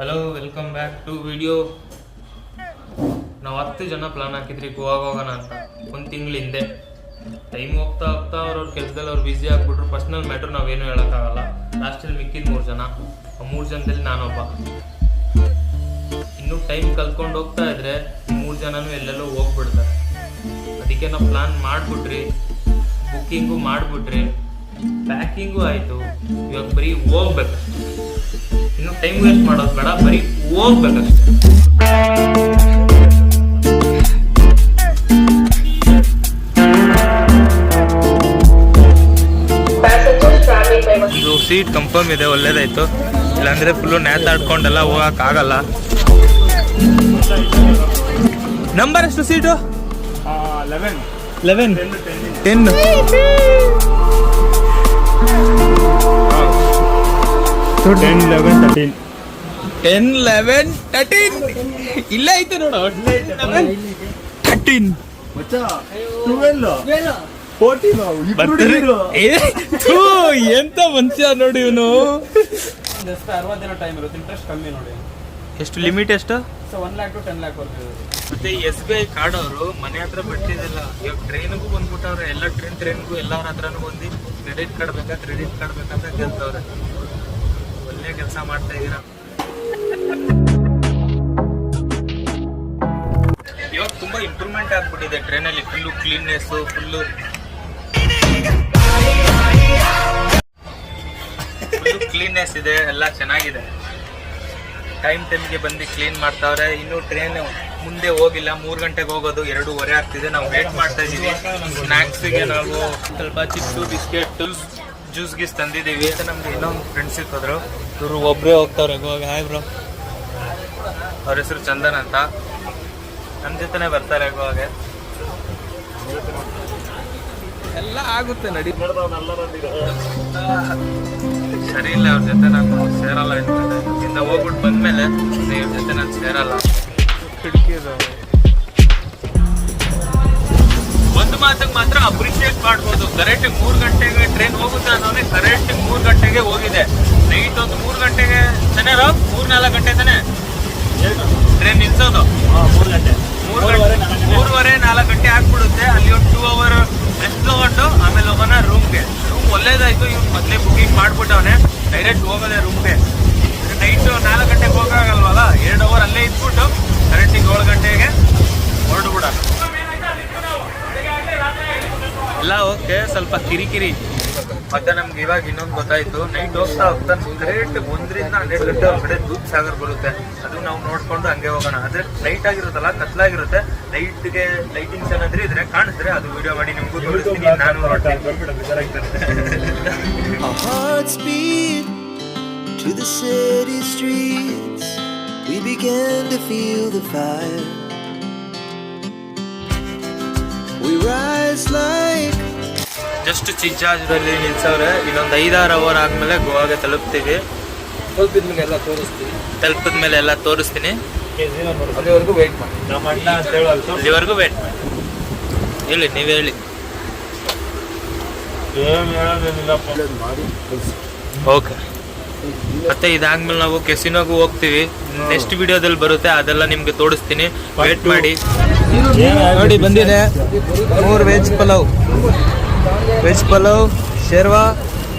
Hello, welcome back to video. ನಾವು 10 ಜನ plan ಹಾಕಿದ್ರಿ ಗೋವಾಗ ಹೋಗೋಣ ಅಂತ ಒಂದು ತಿಂಗಳ ಹಿಂದೆ. ಟೈಮ್ ಹೋಗ್ತಾ ಹೋಗ್ತಾ ಅವ್ರವ್ರ ಕೆಲಸದಲ್ಲಿ ಅವ್ರು ಬ್ಯುಸಿ ಆಗ್ಬಿಟ್ರು. ಪರ್ಸ್ನಲ್ ಮ್ಯಾಟ್ರ್ ನಾವೇನು ಹೇಳೋಕ್ಕಾಗಲ್ಲ. ಲಾಸ್ಟಲ್ಲಿ ಮಿಕ್ಕಿದ 3 ಜನ. ಆ 3 ಜನದಲ್ಲಿ ನಾನೊಬ್ಬ. ಇನ್ನೂ ಟೈಮ್ ಕಲ್ತ್ಕೊಂಡು ಹೋಗ್ತಾ ಇದ್ರೆ 3 ಜನನೂ ಎಲ್ಲೆಲ್ಲೋ ಹೋಗ್ಬಿಡ್ತಾರೆ. ಅದಕ್ಕೆ ನಾವು ಪ್ಲಾನ್ ಮಾಡಿಬಿಟ್ರಿ, ಬುಕ್ಕಿಂಗು ಮಾಡಿಬಿಟ್ರಿ, ಪ್ಯಾಕಿಂಗು ಆಯಿತು. ಇವಾಗ ಬರೀ ಹೋಗ್ಬೇಕಷ್ಟೆ. ಇನ್ನು ಟೈಮ್ ವೇಸ್ಟ್ ಮಾಡೋದು ಬೇಡ, ಬರೀ ಹೋಗ್ಬೇಕಷ್ಟೆ. ಇದು ಸೀಟ್ ಕನ್ಫರ್ಮ್ ಇದೆ, ಒಳ್ಳೇದಾಯ್ತು. ಇಲ್ಲಾಂದ್ರೆ ಫುಲ್ಲು ನೇತಾಡ್ಕೊಂಡೆಲ್ಲ ಹೋಗಕ್ ಆಗಲ್ಲ. ನಂಬರ್ ಎಷ್ಟು ಸೀಟು? 11 10 ಇಲ್ಲ ಐತೆ ನೋಡು. 13 ಎಂತ ಮನುಷ್ಯ ನೋಡಿ ಇವನು. 60 ದಿನ ಟೈಮ್ ಇರುತ್ತೆ, ಇಂಟ್ರೆಸ್ಟ್ ಕಮ್ಮಿ ನೋಡಿ. ಎಷ್ಟು ಲಿಮಿಟ್ ಎಷ್ಟು? 1 lakh to 10 lakh ಬರ್ತದೆ. ಮತ್ತೆ SBI ಕಾರ್ಡ್ ಅವರು ಮನೆ ಹತ್ರ ಬಿಟ್ಟಿದಿಲ್ಲ. ಇವಾಗ ಟ್ರೈನ್ಗೂ ಬಂದ್ಬಿಟ್ಟವ್ರೆ. ಎಲ್ಲ ಟ್ರೈನ್ಗೂ ಎಲ್ಲರ ಹತ್ರನೂ ಬಂದು ಕ್ರೆಡಿಟ್ ಕಾರ್ಡ್ ಬೇಕಂತ ಕೇಳ್ತವ್ರೆ. ಒಳ್ಳೆ ಕೆಲಸ ಮಾಡ್ತಾ ಇದೀರ. ಇವಾಗ ತುಂಬಾ ಇಂಪ್ರೂವ್ಮೆಂಟ್ ಆಗ್ಬಿಟ್ಟಿದೆ ಟ್ರೈನಲ್ಲಿ. ಫುಲ್ಲು ಕ್ಲೀನ್ನೆಸ್, ಫುಲ್ಲು ಕ್ಲೀನ್ನೆಸ್ ಇದೆ, ಎಲ್ಲ ಚೆನ್ನಾಗಿದೆ. ಟೈಮ್ಗೆ ಬಂದು ಕ್ಲೀನ್ ಮಾಡ್ತಾವ್ರೆ. ಇನ್ನು ಟ್ರೈನ್ ಮುಂದೆ ಹೋಗಿಲ್ಲ, 3 ಗಂಟೆಗೆ ಹೋಗೋದು, 2:15 ಆಗ್ತಿದೆ. ನಾವು ವೇಟ್ ಮಾಡ್ತಾ ಇದೀವಿ. ಸ್ನ್ಯಾಕ್ಸಿಗೆ ನಾವು ಸ್ವಲ್ಪ ಚಿಪ್ಸು, ಬಿಸ್ಕೆಟ್, ಜ್ಯೂಸ್ ಗೀಸ್ ತಂದಿದ್ದೀವಿ. ನಮ್ಗೆ ಇನ್ನೊಂದು ಫ್ರೆಂಡ್ಸ್ ಸಿಕ್ಕಿದ್ರು. ಇವರು ಒಬ್ಬರೇ ಹೋಗ್ತಾವ್ರೆ ಗೋವಾಗ. Hi bro. ಅವ್ರ ಹೆಸರು ಚಂದನ್ ಅಂತ. ನಮ್ಮ ಜೊತೆನೆ ಬರ್ತಾರೆ ಗೋವಾಗ. ಎಲ್ಲ ಆಗುತ್ತೆ, ನಡಿ. ಸರಿ ಇಲ್ಲ, ಅವ್ರ ಜೊತೆ ನಾನು ಸೇರಲ್ಲ. ಇಂದ ಹೋಗ್ಬಿಟ್ಟು ಬಂದ್ಮೇಲೆ ಇವ್ರ ಜೊತೆ ನಾನು ಸೇರಲ್ಲ. ಕಿಟಕಿ ಒಂದು ಮಾತಿಗೆ ಮಾತ್ರ ಅಪ್ರಿಷಿಯೇಟ್ ಮಾಡ್ಬೋದು. ಕರೆಕ್ಟ್ 3 ಗಂಟೆಗೆ ಟ್ರೈನ್ ಹೋಗುತ್ತೆ ಅನ್ನೋನೇ ಕರೆಕ್ಟ್ 3 ಗಂಟೆಗೆ ಹೋಗಿದೆ. ನೈಟ್ ಒಂದು 3 ಗಂಟೆಗೆ ತಾನೇ 3-4 ಗಂಟೆ ತಾನೆ ಟ್ರೈನ್ ನಿಲ್ಸೋದು. 3:30-4 ಗಂಟೆ ಆಗ್ಬಿಡುತ್ತೆ. ಅಲ್ಲಿ ಒಂದು 2 hour ರೆಸ್ಟ್ ತಗೊಂಡು ಆಮೇಲೆ ಹೋಗೋಣ ರೂಮ್ಗೆ. ರೂಮ್ ಒಳ್ಳೇದಾಯ್ತು, ಇವ್ನು ಮೊದಲೇ ಬುಕಿಂಗ್ ಮಾಡ್ಬಿಟ್ಟವನೆ. ಡೈರೆಕ್ಟ್ ಹೋಗೋದೆ ರೂಮ್ಗೆ. ನೈಟು 4 ಗಂಟೆಗೆ ಹೋಗೋಗಲ್ವಲ್ಲ, 2 hour ಅಲ್ಲೇ ಇದ್ಬಿಟ್ಟು ಕರೆಕ್ಟಿಗೆ 7 ಗಂಟೆಗೆ ಹೊರಡ್ಬಿಡ. ಎಲ್ಲ ಓಕೆ, ಸ್ವಲ್ಪ ಕಿರಿಕಿರಿ. ಮತ್ತೆ ನಮ್ಗೆ ಇವಾಗ ಇನ್ನೊಂದು ಗೊತ್ತಾಯ್ತು. ನೈಟ್ ಹೋಗ್ತಾ ಕರೆಕ್ಟ್ 1ರಿಂದ 12 ಗಂಟೆ ಹೊರಗಡೆ ದೂದ್ ಸಾಗರ್ ಬರುತ್ತೆ. ಅದು ನಾವು ನೋಡ್ಕೊಂಡು ಹಂಗೆ ಹೋಗೋಣ. ಆದ್ರೆ ಲೈಟ್ ಆಗಿರುತ್ತಲ್ಲ, ಕತ್ಲಾಗಿರುತ್ತೆ. ಲೈಟ್ಗೆ ಲೈಟಿಂಗ್ಸ್ ಏನಾದ್ರೆ ಇದ್ರೆ ಕಾಣಿಸಿದ್ರೆ ಅದು ವಿಡಿಯೋ ಮಾಡಿ ನಿಮ್ಗೂ ತೋರಿಸ್ತೀನಿ. ನಾನು To the city streets, we began to feel the fire. We rise like just ಚಿಂಚಾಜಲ್ಲಿ ನಿಲ್ಸವ್ರೆ. ಇನ್ನೊಂದು 5-6 hour ಆದ್ಮೇಲೆ ಗೋವಾಗೆ ತಲುಪ್ತೀವಿ. ತಲುಪಿದ ಮೇಲೆ ಎಲ್ಲ ತೋರಿಸ್ತೀನಿ. ಅಲ್ಲಿವರೆಗೂ ವೇಟ್ ಮಾಡಿ. ನಮ್ಮ ಅಣ್ಣ ಅಂತ ಹೇಳೋದು ಅಲ್ಲಿವರೆಗೂ ವೇಟ್ ಮಾಡಿ. ಹೇಳಿ, ನೀವೇ ಹೇಳಿ. ಓಕೆ. ಮತ್ತೆ ಇದಾದ್ಮೇಲೆ ನಾವು ಕೆಸಿನೋಗೂ ಹೋಗ್ತೀವಿ. ನೆಕ್ಸ್ಟ್ ವಿಡಿಯೋದಲ್ಲಿ ಬರುತ್ತೆ, ಅದೆಲ್ಲ ನಿಮ್ಗೆ ತೋರಿಸ್ತೀನಿ. ವೇಟ್ ಮಾಡಿ. ನೋಡಿ, ಬಂದಿದೆ 3 ವೆಜ್ ಪಲಾವ್ ಶೇರ್ವಾ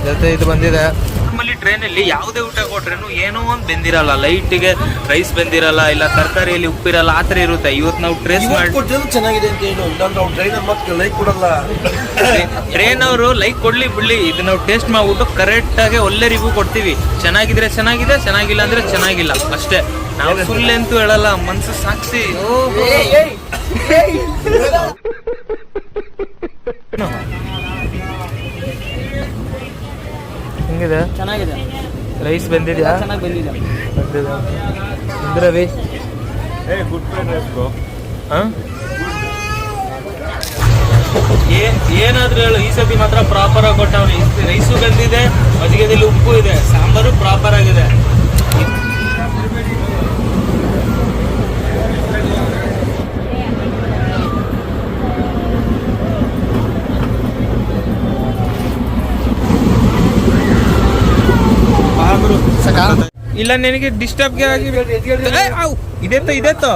ಜೊತೆ ಇದು ಬಂದಿದೆ. ನಾರ್ಮಲಿ ಟ್ರೈನಲ್ಲಿ ಯಾವುದೇ ಊಟ ಕೊಟ್ರೇನು ಏನೋ ಒಂದು ಬೆಂದಿರಲ್ಲ. ಲೈಟಿಗೆ ರೈಸ್ ಬೆಂದಿರಲ್ಲ, ಇಲ್ಲ ತರಕಾರಿಯಲ್ಲಿ ಉಪ್ಪಿರಲ್ಲ, ಆ ಥರ ಇರುತ್ತೆ. ಇವತ್ತು ನಾವು ಟ್ರೇಸ್ ಮಾಡಿ ಚೆನ್ನಾಗಿದೆ ಅಂತ ಏನು ಲೈಕ್ ಕೊಡಲ್ಲ. ಟ್ರೈನ್ ಅವರು ಲೈಕ್ ಕೊಡ್ಲಿ ಬಿಡ್ಲಿ, ಇದು ನಾವು ಟೇಸ್ಟ್ ಮಾಡ್ಬಿಟ್ಟು ಕರೆಕ್ಟಾಗಿ ಒಳ್ಳೆ ರಿವ್ಯೂ ಕೊಡ್ತೀವಿ. ಚೆನ್ನಾಗಿದ್ರೆ ಚೆನ್ನಾಗಿದೆ, ಚೆನ್ನಾಗಿಲ್ಲ ಅಂದ್ರೆ ಚೆನ್ನಾಗಿಲ್ಲ ಅಷ್ಟೇ. ನಾವು ಫುಲ್ ಅಂತೂ ಹೇಳಲ್ಲ, ಮನ್ಸು ಸಾಕ್ಷಿ. ಹೆಂಗಿದೆ? ಚೆನ್ನಾಗಿದೆ. ರೈಸ್ ಬಂದಿದ್ಯಾ? ಚೆನ್ನಾಗಿ ಬಂದಿದೆ. Ravi good fried rice bro. ಏನಾದ್ರೂ ಹೇಳು, ಈ ಸತಿ ಮಾತ್ರ ಪ್ರಾಪರ್ ಆಗಿ ಕೊಟ್ಟವ್ನು. ರೈಸು ಬಂದಿದೆ, ಮಜ್ಜಿಗೆದಲ್ಲಿ ಉಪ್ಪು ಇದೆ, ಸಾಂಬಾರು ಪ್ರಾಪರ್ ಆಗಿದೆ. ಇಲ್ಲ ನಿನಗೆ ಡಿಸ್ಟರ್ಬ್ಗೆ ಆಗಿ ಇದೆತ್ತೋ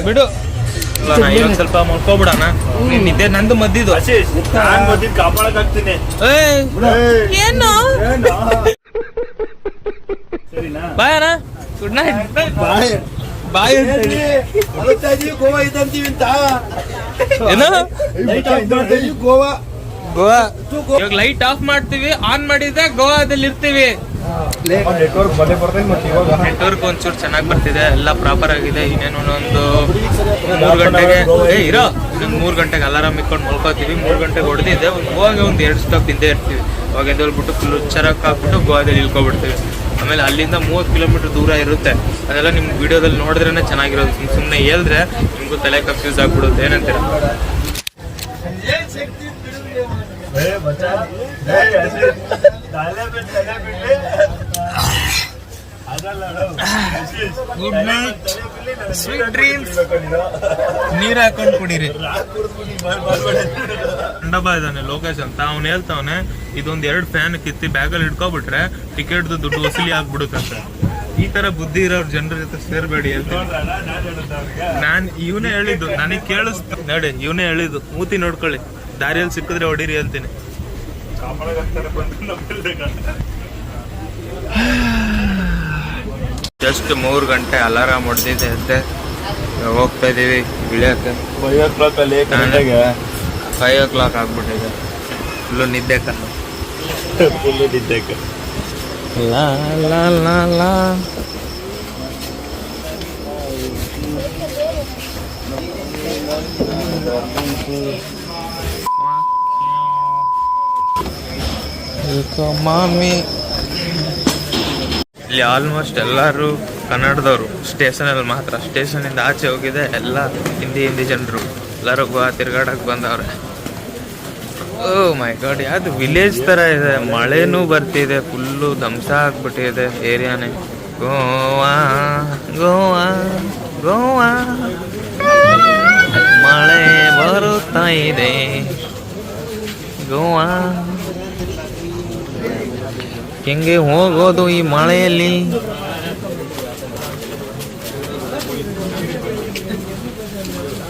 ಬಿಡು. ಇವಾಗ ಸ್ವಲ್ಪ ಮಲ್ಕೋಬಿಡೋಣ. ನಿದ್ದೆ ನಂದು ಮದ್ದಿದ್ದು ಏನು ಬಾಯ್ ಅಣ್ಣ, ಗುಡ್ ನೈಟ್. ಬಾಯ್ ಗೋವಾ ಇದ್ದಂತೀವಿ ಅಂತ ಏನೋ ಗೋವಾ ಗೋವಾ. ಇವಾಗ ಲೈಟ್ ಆಫ್ ಮಾಡ್ತೀವಿ, ಆನ್ ಮಾಡಿದ್ರೆ ಗೋವಾದಲ್ಲಿ ಇರ್ತೀವಿ. ನೆಟ್ವರ್ಕ್ ಒಂಚೂರು ಚೆನ್ನಾಗಿ ಬರ್ತಿದೆ, ಎಲ್ಲ ಪ್ರಾಪರ್ ಆಗಿದೆ. ಇನ್ನೇನು ಒಂದು 3 ಗಂಟೆಗೆ ಇರೋ ಇನ್ನೊಂದು 3 ಗಂಟೆಗೆ ಅಲಾರಾಮ್ ಇಟ್ಕೊಂಡು ಮಲ್ಕೋತೀವಿ. 3 ಗಂಟೆಗೆ ಹೊಡೆದಿದ್ದೆ. ಗೋವಾಗೆ ಒಂದು 2 ಸ್ಟಾಪ್ ಹಿಂದೆ ಇರ್ತೀವಿ. ಅವಾಗ ಎದ್ದೇಳ್ಬಿಟ್ಟು ಫುಲ್ ಹುಚ್ಚಾರಕ್ಕೆ ಹಾಕ್ಬಿಟ್ಟು ಗೋವಾದಲ್ಲಿ ಇಳ್ಕೊಬಿಡ್ತೀವಿ. ಆಮೇಲೆ ಅಲ್ಲಿಂದ 30 ಕಿಲೋಮೀಟರ್ ದೂರ ಇರುತ್ತೆ. ಅದೆಲ್ಲ ನಿಮ್ಗೆ ವಿಡಿಯೋದಲ್ಲಿ ನೋಡಿದ್ರೇ ಚೆನ್ನಾಗಿರೋದು. ಸುಮ್ಮನೆ ಹೇಳಿದ್ರೆ ನಿಮಗೂ ತಲೆ ಕನ್ಫ್ಯೂಸ್ ಆಗ್ಬಿಡುತ್ತೆ. ಏನಂತೀರ? Good night, sweet dreams. ನೀರ್ ಹಾಕೊಂಡು ಕುಡೀರಿ. ಡಬ್ಬ ಇದ್ದಾನೆ ಲೋಕೇಶ್ ಅಂತ, ಅವ್ನು ಹೇಳ್ತಾವನೆ ಇದೊಂದು 2 ಫ್ಯಾನ್ ಕಿತ್ತಿ ಬ್ಯಾಗಲ್ಲಿ ಇಟ್ಕೊಬಿಟ್ರೆ ಟಿಕೆಟ್ದು ದುಡ್ಡು ವಸೂಲಿ ಆಗ್ಬಿಡುತ್ತಂತೆ. ಈ ತರ ಬುದ್ಧಿ ಇರೋರ್ ಜನರ ಜೊತೆ ಸೇರ್ಬೇಡಿ ಅಂತ ಇವನೇ ಹೇಳಿದ್ದು. ನನಗೆ ಕೇಳಿಸ್ತು ನೋಡಿ, ಇವನೇ ಹೇಳಿದ್ದು. ಮೂತಿ ನೋಡ್ಕೊಳ್ಳಿ, ದಾರಿಯಲ್ಲಿ ಸಿಕ್ಕಿದ್ರೆ ಹೊಡೀರಿ ಹೇಳ್ತೀನಿ. ಜಸ್ಟ್ 3 ಗಂಟೆ ಅಲಾರಾಮ್ ಹೊಡೆದಿದೆ ಅಂತೆ. ಹೋಗ್ತಾ ಇದೀವಿ ಇಳಿಯಕ್ಕೆ. 5 o'clock ಆಗ್ಬಿಟ್ಟಿದೆ. ಫುಲ್ಲು ನಿದ್ದೆ ಲಾ ಲಾ ಲಾ ಲಾ. ಮಾಮಿ ಇಲ್ಲಿ ಆಲ್ಮೋಸ್ಟ್ ಎಲ್ಲರೂ ಕನ್ನಡದವರು. ಸ್ಟೇಷನಲ್ಲಿ ಮಾತ್ರ, ಸ್ಟೇಷನಿಂದ ಆಚೆ ಹೋಗಿದೆ ಎಲ್ಲ ಹಿಂದಿ ಜನರು. ಎಲ್ಲರೂ ಗೋವಾ ತಿರ್ಗಾಡಕ್ಕೆ ಬಂದವ್ರೆ. ಓ ಮೈ ಗಾಡ್, ಯಾವ್ದು ವಿಲೇಜ್ ಥರ ಇದೆ. ಮಳೆನೂ ಬರ್ತಿದೆ, ಫುಲ್ಲು ಧ್ವಂಸ ಆಗ್ಬಿಟ್ಟಿದೆ ಏರಿಯಾನೇ. ಗೋವಾ ಗೋವಾ ಗೋವಾ, ಮಳೆ ಬರುತ್ತಾ ಇದೆ ಗೋವಾ. ಹೆಂಗೆ ಹೋಗೋದು ಈ ಮಳೆಯಲ್ಲಿ?